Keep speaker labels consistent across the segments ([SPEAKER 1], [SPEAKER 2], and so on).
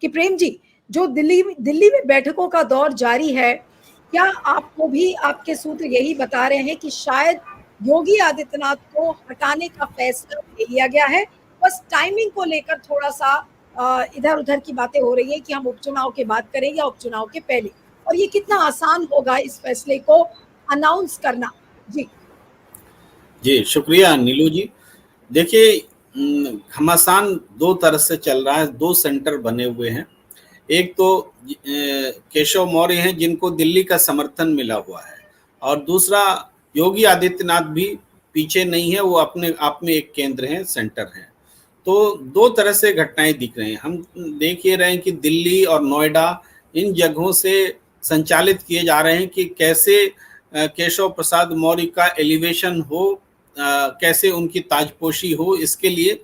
[SPEAKER 1] कि प्रेम जी, जो दिल्ली में बैठकों का दौर जारी है, क्या आपको भी आपके सूत्र यही बता रहे हैं कि शायद योगी आदित्यनाथ को हटाने का फैसला ले लिया गया है, बस टाइमिंग को लेकर थोड़ा सा इधर उधर की बातें हो रही है कि हम उपचुनाव के बाद करें या उपचुनाव के पहले, और ये कितना आसान होगा इस फैसले को अनाउंस करना? जी
[SPEAKER 2] जी, शुक्रिया नीलू जी। देखिए, घमासान दो तरह से चल रहा है, दो सेंटर बने हुए हैं। एक तो केशव मौर्य हैं जिनको दिल्ली का समर्थन मिला हुआ है, और दूसरा योगी आदित्यनाथ भी पीछे नहीं है, वो अपने आप में एक केंद्र हैं, सेंटर हैं। तो दो तरह से घटनाएं दिख रही हैं। हम देख ये रहे हैं कि दिल्ली और नोएडा इन जगहों से संचालित किए जा रहे हैं कि कैसे केशव प्रसाद मौर्य का एलिवेशन हो, कैसे उनकी ताजपोशी हो, इसके लिए।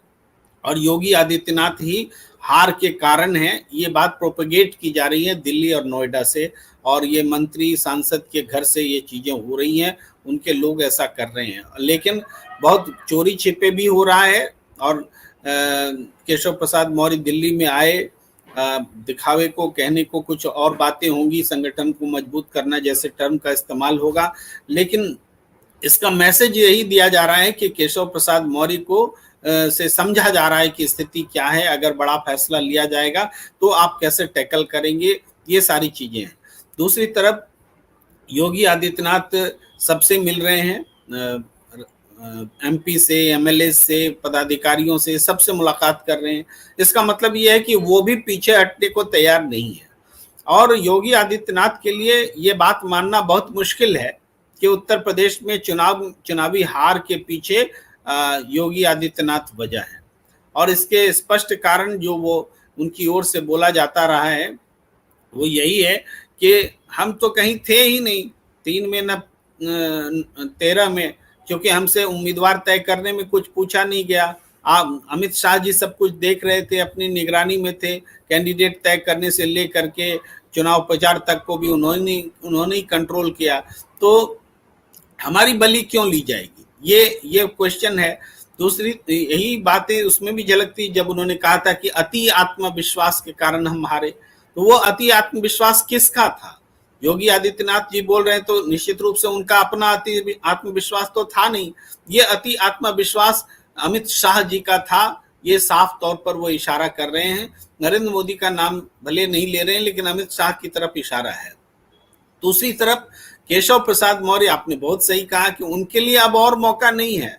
[SPEAKER 2] और योगी आदित्यनाथ ही हार के कारण है, ये बात प्रोपेगेट की जा रही है दिल्ली और नोएडा से, और ये मंत्री सांसद के घर से ये चीजें हो रही हैं, उनके लोग ऐसा कर रहे हैं। लेकिन बहुत चोरी छिपे भी हो रहा है, और केशव प्रसाद मौर्य दिल्ली में आए, दिखावे को, कहने को कुछ और बातें होंगी, संगठन को मजबूत करना जैसे टर्म का इस्तेमाल होगा, लेकिन इसका मैसेज यही दिया जा रहा है कि केशव प्रसाद मौर्य को से समझा जा रहा है कि स्थिति क्या है, अगर बड़ा फैसला लिया जाएगा तो आप कैसे टैकल करेंगे, ये सारी चीजें हैं। दूसरी तरफ योगी आदित्यनाथ सबसे मिल रहे हैं, एमपी से, एमएलए से, पदाधिकारियों से, सबसे मुलाकात कर रहे हैं। इसका मतलब ये है कि वो भी पीछे हटने को तैयार नहीं है। और योगी आदित्यनाथ के लिए ये बात मानना बहुत मुश्किल है कि उत्तर प्रदेश में चुनावी हार के पीछे योगी आदित्यनाथ वजह है, और इसके स्पष्ट कारण जो वो उनकी ओर से बोला जाता रहा है वो यही है कि हम तो कहीं थे ही नहीं 3 में न 13 में, क्योंकि हमसे उम्मीदवार तय करने में कुछ पूछा नहीं गया। आप अमित शाह जी सब कुछ देख रहे थे, अपनी निगरानी में थे, कैंडिडेट तय करने से लेकर के चुनाव प्रचार तक को भी उन्होंने ही कंट्रोल किया। तो हमारी बलि क्यों ली जाएगी, ये क्वेश्चन है। दूसरी यही बातें उसमें भी झलकती जब उन्होंने कहा था कि अति आत्मविश्वास के कारण हम हारे। तो वो अति आत्मविश्वास किसका था? योगी आदित्यनाथ जी बोल रहे हैं तो निश्चित रूप से उनका अपना अति आत्मविश्वास तो था नहीं, ये अति आत्मविश्वास अमित शाह जी का था। ये साफ तौर पर वो इशारा कर रहे हैं, नरेंद्र मोदी का नाम भले नहीं ले रहे हैं लेकिन अमित शाह की तरफ इशारा है। दूसरी तरफ केशव प्रसाद मौर्य, आपने बहुत सही कहा कि उनके लिए अब और मौका नहीं है,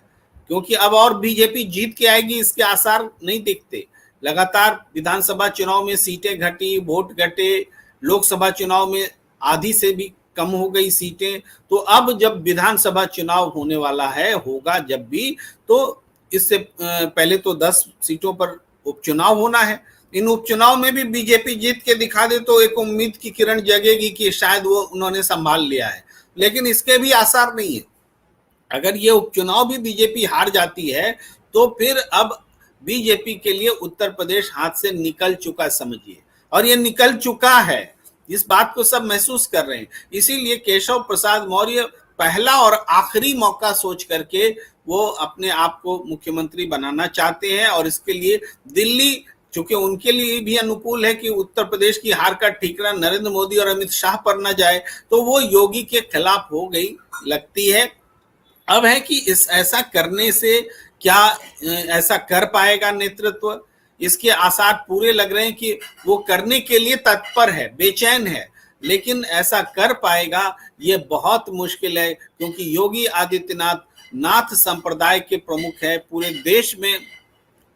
[SPEAKER 2] क्योंकि अब और बीजेपी जीत के आएगी इसके आसार नहीं दिखते। लगातार विधानसभा चुनाव में सीटें घटी, वोट घटे, लोकसभा चुनाव में आधी से भी कम हो गई सीटें। तो अब जब विधानसभा चुनाव होने वाला है, होगा जब भी, तो इससे पहले तो 10 सीटों पर उपचुनाव होना है। इन उपचुनाव में भी बीजेपी जीत के दिखा दे तो एक उम्मीद की किरण जगेगी कि शायद वो उन्होंने संभाल लिया है, लेकिन इसके भी आसार नहीं है। अगर ये उपचुनाव भी बीजेपी हार जाती है तो फिर अब बीजेपी के लिए उत्तर प्रदेश हाथ से निकल चुका समझिए, और ये निकल चुका है, इस बात को सब महसूस कर रहे हैं। इसीलिए केशव प्रसाद मौर्य पहला और आखिरी मौका सोच करके वो अपने आप को मुख्यमंत्री बनाना चाहते हैं, और इसके लिए दिल्ली, चूंकि उनके लिए भी अनुकूल है कि उत्तर प्रदेश की हार का ठीकरा नरेंद्र मोदी और अमित शाह पर न जाए, तो वो योगी के खिलाफ हो गई लगती है। अब है कि ऐसा करने से क्या ऐसा कर पाएगा नेतृत्व, इसके आसार पूरे लग रहे हैं कि वो करने के लिए तत्पर है, बेचैन है, लेकिन ऐसा कर पाएगा ये बहुत मुश्किल है, क्योंकि योगी आदित्यनाथ नाथ संप्रदाय के प्रमुख है, पूरे देश में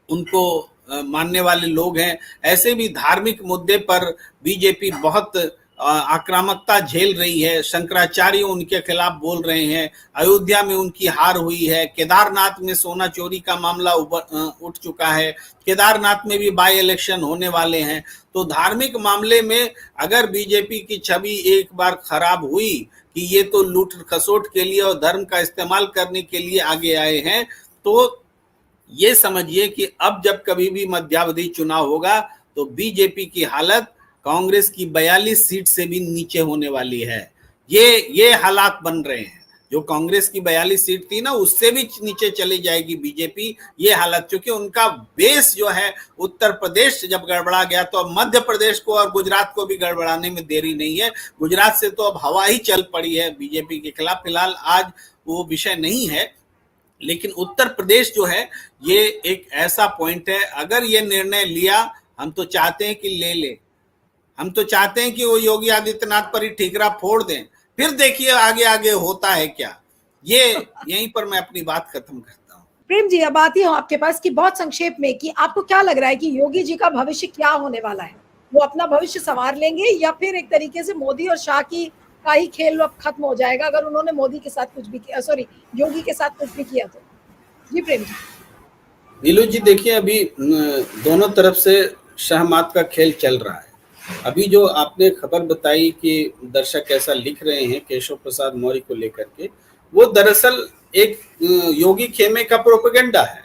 [SPEAKER 2] उनको मानने वाले लोग हैं। ऐसे भी धार्मिक मुद्दे पर बीजेपी बहुत आक्रामकता झेल रही है, शंकराचार्य उनके खिलाफ बोल रहे हैं, अयोध्या में उनकी हार हुई है, केदारनाथ में सोना चोरी का मामला उठ चुका है, केदारनाथ में भी बाई इलेक्शन होने वाले हैं। तो धार्मिक मामले में अगर बीजेपी की छवि एक बार खराब हुई कि ये तो लूट खसोट के लिए और धर्म का इस्तेमाल करने के लिए आगे आए हैं, तो ये समझिए कि अब जब कभी भी मध्यावधि चुनाव होगा तो बीजेपी की हालत कांग्रेस की 42 सीट से भी नीचे होने वाली है। ये हालात बन रहे हैं। जो कांग्रेस की 42 सीट थी ना, उससे भी नीचे चली जाएगी बीजेपी, ये हालत। क्योंकि उनका बेस जो है, उत्तर प्रदेश जब गड़बड़ा गया तो अब मध्य प्रदेश को और गुजरात को भी गड़बड़ाने में देरी नहीं है। गुजरात से तो अब हवा ही चल पड़ी है बीजेपी के खिलाफ। फिलहाल आज वो विषय नहीं है, लेकिन उत्तर प्रदेश जो है ये एक ऐसा पॉइंट है, अगर ये निर्णय लिया, हम तो चाहते हैं कि ले ले, हम तो चाहते हैं कि वो योगी आदित्यनाथ पर ही ठीकरा फोड़ दें, फिर देखिए आगे आगे होता है क्या। ये यहीं पर मैं अपनी बात खत्म करता हूँ।
[SPEAKER 1] प्रेम जी, अब आती हूँ आपके पास कि बहुत संक्षेप में कि आपको क्या लग रहा है कि योगी जी का भविष्य क्या होने वाला है? वो अपना भविष्य संवार लेंगे या फिर एक तरीके से मोदी और शाह की का ही खेल अब खत्म हो जाएगा अगर उन्होंने मोदी के साथ कुछ भी किया, सॉरी योगी के साथ कुछ भी किया तो? जी प्रेम जी।
[SPEAKER 2] नीलू जी, देखिए अभी दोनों तरफ से शहमात का खेल चल रहा है। अभी जो आपने खबर बताई कि दर्शक ऐसा लिख रहे हैं केशव प्रसाद मौर्य को लेकर के, वो दरअसल एक योगी खेमे का प्रोपेगेंडा है।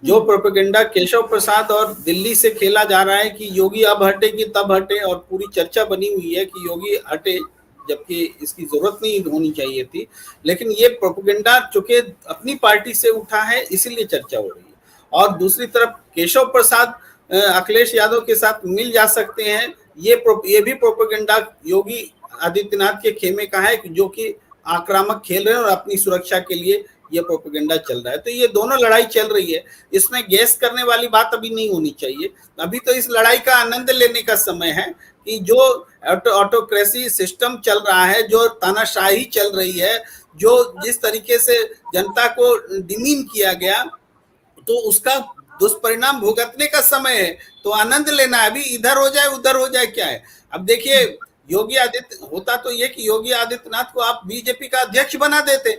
[SPEAKER 2] जो प्रोपेगेंडा केशव प्रसाद और दिल्ली से खेला जा रहा है कि योगी अब हटेगी तब हटे, और पूरी चर्चा बनी हुई है कि योगी हटे, जबकि इसकी जरूरत नहीं होनी चाहिए थी। लेकिन ये प्रोपेगेंडा चूंकि अपनी पार्टी से उठा है, इसीलिए चर्चा हो रही है। और दूसरी तरफ केशव प्रसाद अखिलेश यादव के साथ मिल जा सकते हैं, ये भी प्रोपेगेंडा योगी आदित्यनाथ के खेमे का है, जो कि आक्रामक खेल रहे हैं और अपनी सुरक्षा के लिए ये प्रोपेगेंडा चल रहा है। तो ये दोनों लड़ाई चल रही है, इसमें गैस करने वाली बात अभी नहीं होनी चाहिए। अभी तो इस लड़ाई का आनंद लेने का समय है कि जो ऑटोक्रेसी सिस्टम चल रहा है, जो तानाशाही चल रही है, जो जिस तरीके से जनता को डिमीन किया गया, तो उसका दुष्परिणाम भुगतने का समय है। तो आनंद लेना है, अभी इधर हो जाए उधर हो जाए क्या है। अब देखिए योगी आदित्य, होता तो ये कि योगी आदित्यनाथ को आप बीजेपी का अध्यक्ष बना देते,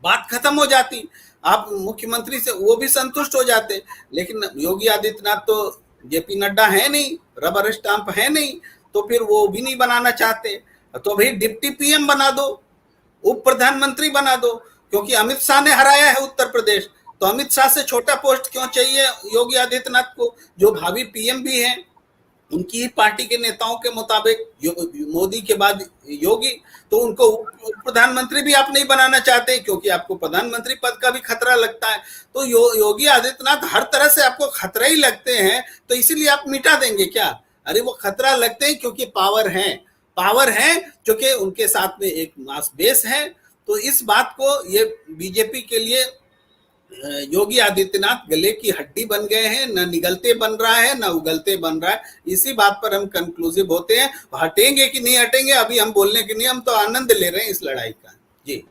[SPEAKER 2] बात खत्म हो जाती, आप मुख्यमंत्री से वो भी संतुष्ट हो जाते। लेकिन योगी आदित्यनाथ तो जेपी नड्डा है नहीं, रबर स्टाम्प है नहीं, तो फिर वो भी नहीं बनाना चाहते। तो भाई डिप्टी पीएम बना दो, उप प्रधानमंत्री बना दो, क्योंकि अमित शाह ने हराया है उत्तर प्रदेश, तो अमित शाह से छोटा पोस्ट क्यों चाहिए योगी आदित्यनाथ को, जो भावी पीएम भी हैं, उनकी ही पार्टी के नेताओं के मुताबिक मोदी के बाद योगी, तो उनको प्रधानमंत्री भी आप नहीं बनाना चाहते क्योंकि आपको प्रधानमंत्री पद का भी खतरा लगता है। तो योगी आदित्यनाथ हर तरह से आपको खतरा ही लगते हैं, तो इसीलिए आप मिटा देंगे क्या? अरे वो खतरा लगते हैं क्योंकि पावर है क्योंकि उनके साथ में एक मास बेस है। तो इस बात को ये बीजेपी के लिए योगी आदित्यनाथ गले की हड्डी बन गए हैं, न निगलते बन रहा है न उगलते बन रहा है। इसी बात पर हम कंक्लूसिव होते हैं। हटेंगे कि नहीं हटेंगे अभी हम बोलने के नहीं, हम तो आनंद ले रहे हैं इस लड़ाई का। जी।